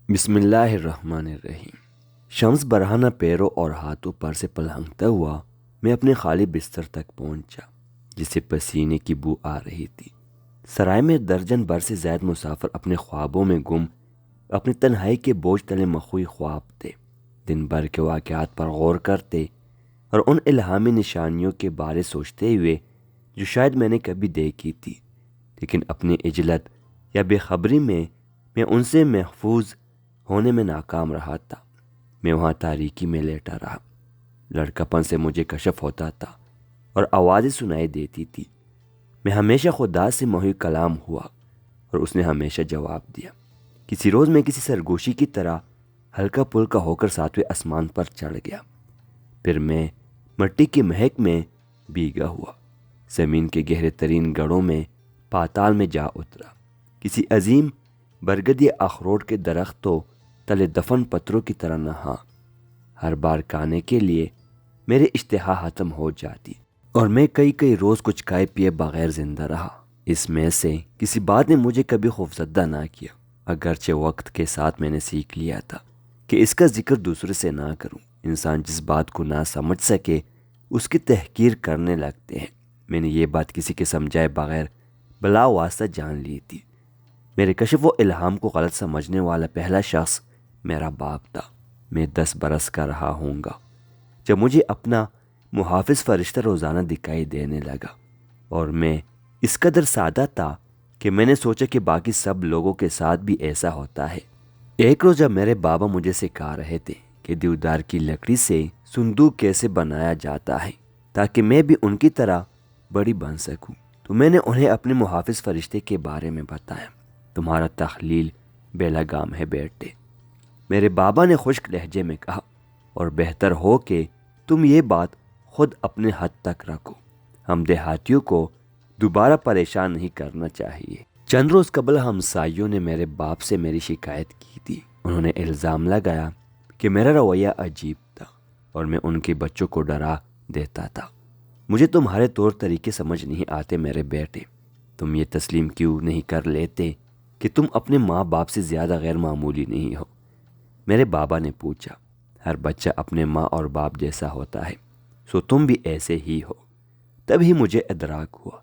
بسم اللہ الرحمن الرحیم۔ شمس برہنہ پیروں اور ہاتھوں پر سے پلہنگتا ہوا میں اپنے خالی بستر تک پہنچا جس سے پسینے کی بو آ رہی تھی۔ سرائے میں درجن بھر سے زائد مسافر اپنے خوابوں میں گم اپنی تنہائی کے بوجھ تلے مخوی خواب تھے، دن بھر کے واقعات پر غور کرتے اور ان الہامی نشانیوں کے بارے سوچتے ہوئے جو شاید میں نے کبھی دیکھی تھی، لیکن اپنی عجلت یا بے خبری میں ان سے محفوظ ہونے میں ناکام رہا تھا۔ میں وہاں تاریکی میں لیٹا رہا، لڑکپن سے مجھے کشف ہوتا تھا اور آوازیں سنائی دیتی تھی۔ میں ہمیشہ خدا سے محی کلام ہوا اور اس نے ہمیشہ جواب دیا۔ کسی روز میں کسی سرگوشی کی طرح ہلکا پھلکا ہو کر ساتویں آسمان پر چڑھ گیا، پھر میں مٹی کی مہک میں بھیگا ہوا زمین کے گہرے ترین گڑھوں میں پاتال میں جا اترا، کسی عظیم برگدی اخروٹ کے درختوں تلے دفن پتھروں کی طرح نہا۔ ہر بار کھانے کے لیے میرے اشتہا ختم ہو جاتی اور میں کئی روز کچھ کھائے پیے بغیر زندہ رہا۔ اس میں سے کسی بات نے مجھے کبھی خوفزدہ نہ کیا، اگرچہ وقت کے ساتھ میں نے سیکھ لیا تھا کہ اس کا ذکر دوسرے سے نہ کروں۔ انسان جس بات کو نہ سمجھ سکے اس کی تحقیر کرنے لگتے ہیں۔ میں نے یہ بات کسی کے سمجھائے بغیر بلا واسطہ جان لی تھی۔ میرے کشف و الہام کو غلط سمجھنے والا پہلا شخص میرا باپ تھا۔ میں 10 برس کا رہا ہوں گا جب مجھے اپنا محافظ فرشتہ روزانہ دکھائی دینے لگا، اور میں اس قدر سادہ تھا کہ میں نے سوچا کہ باقی سب لوگوں کے ساتھ بھی ایسا ہوتا ہے۔ ایک روز جب میرے بابا مجھے سکھا رہے تھے کہ دیودار کی لکڑی سے صندوق کیسے بنایا جاتا ہے تاکہ میں بھی ان کی طرح بڑی بن سکوں، تو میں نے انہیں اپنے محافظ فرشتے کے بارے میں بتایا۔ تمہارا تخلیل بے لگام ہے بیٹے، میرے بابا نے خشک لہجے میں کہا، اور بہتر ہو کہ تم یہ بات خود اپنے حد تک رکھو۔ ہم دیہاتیوں کو دوبارہ پریشان نہیں کرنا چاہیے۔ چند روز قبل ہمسائیوں نے میرے باپ سے میری شکایت کی تھی۔ انہوں نے الزام لگایا کہ میرا رویہ عجیب تھا اور میں ان کے بچوں کو ڈرا دیتا تھا۔ مجھے تمہارے طور طریقے سمجھ نہیں آتے میرے بیٹے، تم یہ تسلیم کیوں نہیں کر لیتے کہ تم اپنے ماں باپ سے زیادہ غیر معمولی نہیں ہو؟ میرے بابا نے پوچھا۔ ہر بچہ اپنے ماں اور باپ جیسا ہوتا ہے، سو تم بھی ایسے ہی ہو۔ تبھی مجھے ادراک ہوا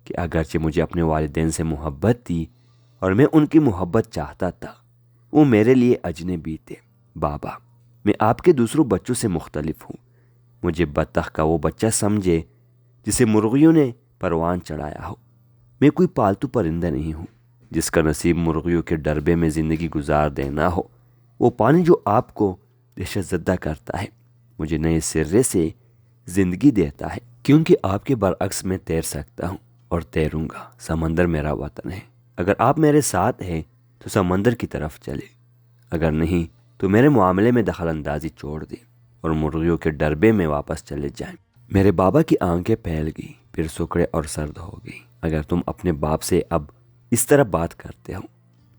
کہ اگرچہ مجھے اپنے والدین سے محبت تھی اور میں ان کی محبت چاہتا تھا، وہ میرے لیے اجنبی تھے۔ بابا، میں آپ کے دوسروں بچوں سے مختلف ہوں۔ مجھے بطخ کا وہ بچہ سمجھے جسے مرغیوں نے پروان چڑھایا ہو۔ میں کوئی پالتو پرندہ نہیں ہوں جس کا نصیب مرغیوں کے ڈربے میں زندگی گزار دینا ہو۔ وہ پانی جو آپ کو دہشت زدہ کرتا ہے مجھے نئے سرے سے زندگی دیتا ہے، کیونکہ آپ کے برعکس میں تیر سکتا ہوں اور تیروں گا۔ سمندر میرا وطن ہے، اگر آپ میرے ساتھ ہیں تو سمندر کی طرف چلے، اگر نہیں تو میرے معاملے میں دخل اندازی چھوڑ دیں اور مرغیوں کے ڈربے میں واپس چلے جائیں۔ میرے بابا کی آنکھیں پھیل گئی، پھر سکڑے اور سرد ہو گئی۔ اگر تم اپنے باپ سے اب اس طرح بات کرتے ہو،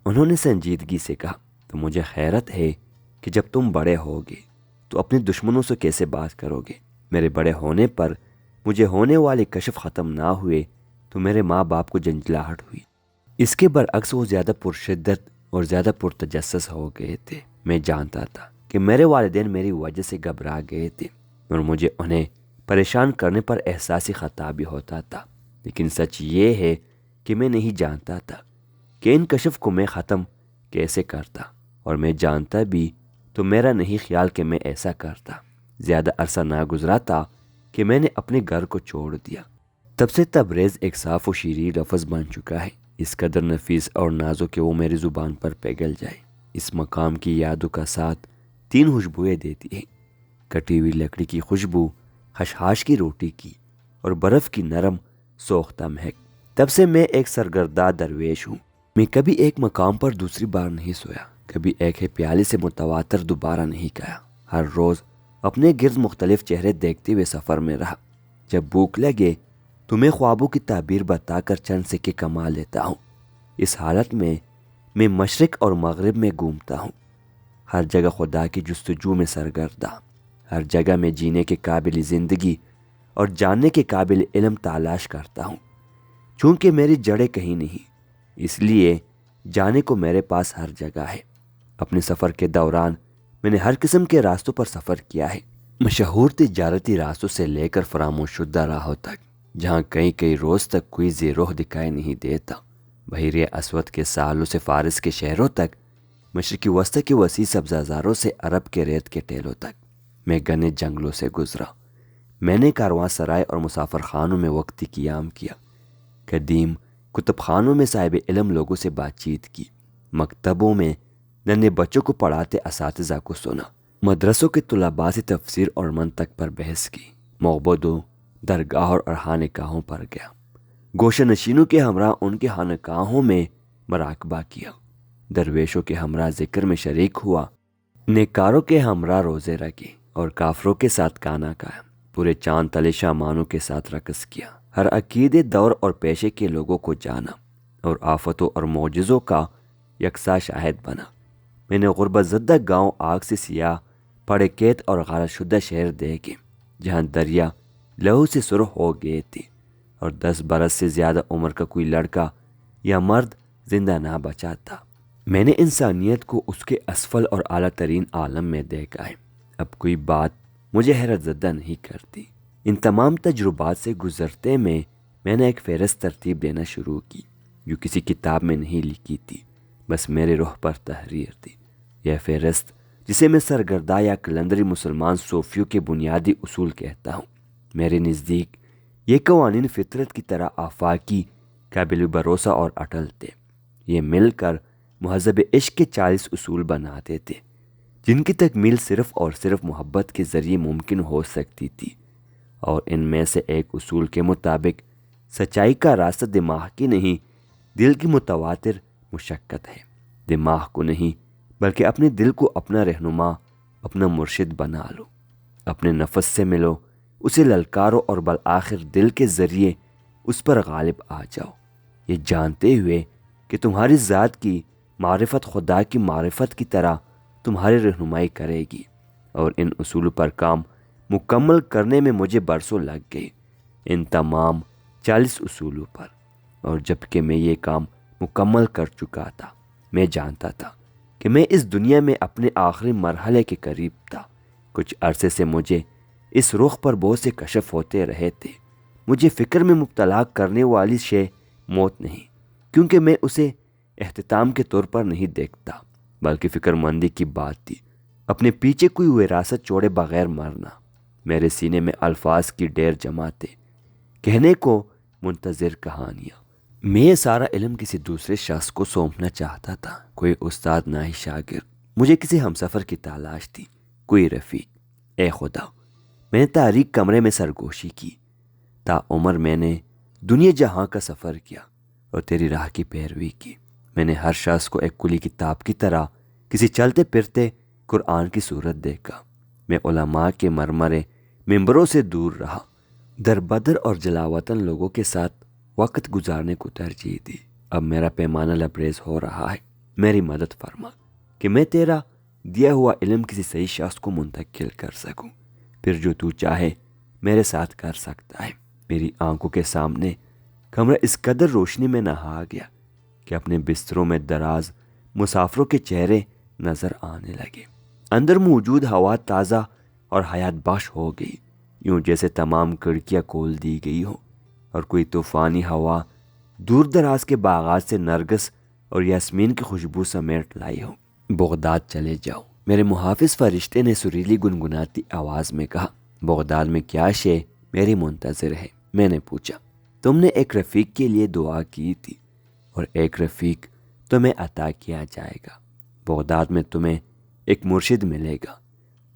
انہوں نے سنجیدگی سے کہا، تو مجھے حیرت ہے کہ جب تم بڑے ہوگے تو اپنے دشمنوں سے کیسے بات کرو گے۔ میرے بڑے ہونے پر مجھے ہونے والے کشف ختم نہ ہوئے تو میرے ماں باپ کو جنجلاہٹ ہوئی۔ اس کے برعکس وہ زیادہ پرشدت اور زیادہ پرتجسس ہو گئے تھے۔ میں جانتا تھا کہ میرے والدین میری وجہ سے گھبرا گئے تھے اور مجھے انہیں پریشان کرنے پر احساسی خطا بھی ہوتا تھا، لیکن سچ یہ ہے کہ میں نہیں جانتا تھا کہ ان کشف کو میں ختم کیسے کرتا، اور میں جانتا بھی تو میرا نہیں خیال کہ میں ایسا کرتا۔ زیادہ عرصہ نہ گزرا تھا کہ میں نے اپنے گھر کو چھوڑ دیا۔ تب سے تبریز ایک صاف و شیریں لفظ بن چکا ہے، اس قدر نفیس اور نازک کہ وہ میری زبان پر پگھل جائے۔ اس مقام کی یادوں کا ساتھ 3 خوشبوئیں دیتی ہے: کٹی ہوئی لکڑی کی خوشبو، خشخاش کی روٹی کی، اور برف کی نرم سوختہ مہک۔ تب سے میں ایک سرگردہ درویش ہوں۔ میں کبھی ایک مقام پر دوسری بار نہیں سویا، کبھی ایک ہی پیالے سے متواتر دوبارہ نہیں کھایا۔ ہر روز اپنے گرد مختلف چہرے دیکھتے ہوئے سفر میں رہا۔ جب بھوک لگے تو میں خوابوں کی تعبیر بتا کر چند سکے کما لیتا ہوں۔ اس حالت میں میں مشرق اور مغرب میں گھومتا ہوں، ہر جگہ خدا کی جستجو میں سرگردہ، ہر جگہ میں جینے کے قابل زندگی اور جاننے کے قابل علم تلاش کرتا ہوں۔ چونکہ میری جڑیں کہیں نہیں، اس لیے جانے کو میرے پاس ہر جگہ ہے۔ اپنے سفر کے دوران میں نے ہر قسم کے راستوں پر سفر کیا ہے، مشہور تجارتی راستوں سے لے کر فراموش شدہ راہوں تک، جہاں کئی روز تک کوئی زیروہ دکھائی نہیں دیتا، بحیرہ اسود کے ساحلوں سے فارس کے شہروں تک، مشرقی وسطی کے وسیع سبززاروں سے عرب کے ریت کے ٹیلوں تک، میں گھنے جنگلوں سے گزرا۔ میں نے کارواں سرائے اور مسافر خانوں میں وقتی قیام کیا، قدیم کتب خانوں میں صاحب علم لوگوں سے بات چیت کی، مکتبوں میں ننھے بچوں کو پڑھاتے اساتذہ کو سنا، مدرسوں کے طلباء سے تفسیر اور منطق پر بحث کی، معبدوں، درگاہوں اور خانقاہوں پر گیا، گوشہ نشینوں کے ہمراہ ان کے خانقاہوں میں مراقبہ کیا، درویشوں کے ہمراہ ذکر میں شریک ہوا، نیکاروں کے ہمراہ روزے رکھے اور کافروں کے ساتھ کانا کھایا، پورے چاند تلے شامانوں کے ساتھ رقص کیا، ہر عقیدے، دور اور پیشے کے لوگوں کو جانا اور آفتوں اور معجزوں کا یکساں شاہد بنا۔ میں نے غربت زدہ گاؤں، آگ سے سیاہ پڑے کھیت اور غارت شدہ شہر دیکھے جہاں دریا لہو سے سرخ ہو گئے تھے اور 10 برس سے زیادہ عمر کا کوئی لڑکا یا مرد زندہ نہ بچا تھا۔ میں نے انسانیت کو اس کے اسفل اور اعلیٰ ترین عالم میں دیکھا ہے۔ اب کوئی بات مجھے حیرت زدہ نہیں کرتی۔ ان تمام تجربات سے گزرتے میں نے ایک فہرست ترتیب دینا شروع کی جو کسی کتاب میں نہیں لکھی تھی، بس میرے روح پر تحریر تھی۔ یہ فہرست جسے میں سرگردہ یا کلندری مسلمان صوفیوں کے بنیادی اصول کہتا ہوں، میرے نزدیک یہ قوانین فطرت کی طرح آفاقی، قابل بھروسہ اور اٹل تھے۔ یہ مل کر مہذب عشق کے 40 اصول بناتے تھے جن کی تکمیل صرف اور صرف محبت کے ذریعے ممکن ہو سکتی تھی، اور ان میں سے ایک اصول کے مطابق سچائی کا راستہ دماغ کی نہیں، دل کی متواتر مشقت ہے۔ دماغ کو نہیں بلکہ اپنے دل کو اپنا رہنما، اپنا مرشد بنا لو، اپنے نفس سے ملو، اسے للکارو اور بالآخر دل کے ذریعے اس پر غالب آ جاؤ، یہ جانتے ہوئے کہ تمہاری ذات کی معرفت خدا کی معرفت کی طرح تمہاری رہنمائی کرے گی۔ اور ان اصولوں پر کام مکمل کرنے میں مجھے برسوں لگ گئے، ان تمام 40 اصولوں پر۔ اور جب کہ میں یہ کام مکمل کر چکا تھا، میں جانتا تھا کہ میں اس دنیا میں اپنے آخری مرحلے کے قریب تھا۔ کچھ عرصے سے مجھے اس رخ پر بہت سے کشف ہوتے رہے تھے۔ مجھے فکر میں مبتلا کرنے والی شے موت نہیں، کیونکہ میں اسے اختتام کے طور پر نہیں دیکھتا، بلکہ فکر مندی کی بات تھی، اپنے پیچھے کوئی وراثت چھوڑے بغیر مرنا۔ میرے سینے میں الفاظ کی ڈھیر جمع تھے، کہنے کو منتظر کہانیاں۔ میں یہ سارا علم کسی دوسرے شخص کو سونپنا چاہتا تھا، کوئی استاد نہ ہی شاگرد۔ مجھے کسی ہمسفر کی تلاش تھی، کوئی رفیق۔ اے خدا، میں نے تاریک کمرے میں سرگوشی کی، تا عمر میں نے دنیا جہاں کا سفر کیا اور تیری راہ کی پیروی کی۔ میں نے ہر شخص کو ایک کھلی کتاب کی طرح کسی چلتے پھرتے قرآن کی صورت دیکھا۔ میں علماء کے مرمرے ممبروں سے دور رہا، در بدر اور جلاوطن لوگوں کے ساتھ وقت گزارنے کو ترجیح دی۔ اب میرا پیمانہ لبریز ہو رہا ہے، میری مدد فرما کہ میں تیرا دیا ہوا علم کسی صحیح شخص کو منتقل کر سکوں، پھر جو تو چاہے میرے ساتھ کر سکتا ہے۔ میری آنکھوں کے سامنے کمرہ اس قدر روشنی میں نہا گیا کہ اپنے بستروں میں دراز مسافروں کے چہرے نظر آنے لگے۔ اندر موجود ہوا تازہ اور حیات بخش ہو گئی، یوں جیسے تمام کھڑکیاں کھول دی گئی ہو اور کوئی طوفانی ہوا دور دراز کے باغات سے نرگس اور یاسمین کی خوشبو سمیٹ لائی ہو۔ بغداد چلے جاؤ، میرے محافظ فرشتے نے سریلی گنگناتی آواز میں کہا۔ بغداد میں کیا شے میری منتظر ہے؟ میں نے پوچھا۔ تم نے ایک رفیق کے لیے دعا کی تھی اور ایک رفیق تمہیں عطا کیا جائے گا۔ بغداد میں تمہیں ایک مرشد ملے گا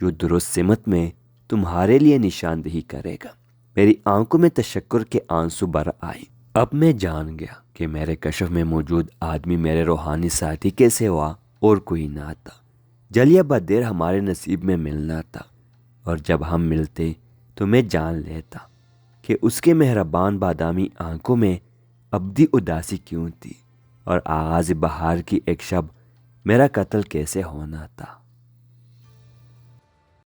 جو درست سمت میں تمہارے لیے نشاندہی کرے گا۔ میری آنکھوں میں تشکر کے آنسو بر آئے۔ اب میں جان گیا کہ میرے کشف میں موجود آدمی میرے روحانی ساتھی کے سوا اور کوئی نہ تھا۔ جلیا بدیر ہمارے نصیب میں ملنا تھا، اور جب ہم ملتے تو میں جان لیتا کہ اس کے مہربان بادامی آنکھوں میں ابدی اداسی کیوں تھی، اور آغاز بہار کی ایک شب میرا قتل کیسے ہونا تھا۔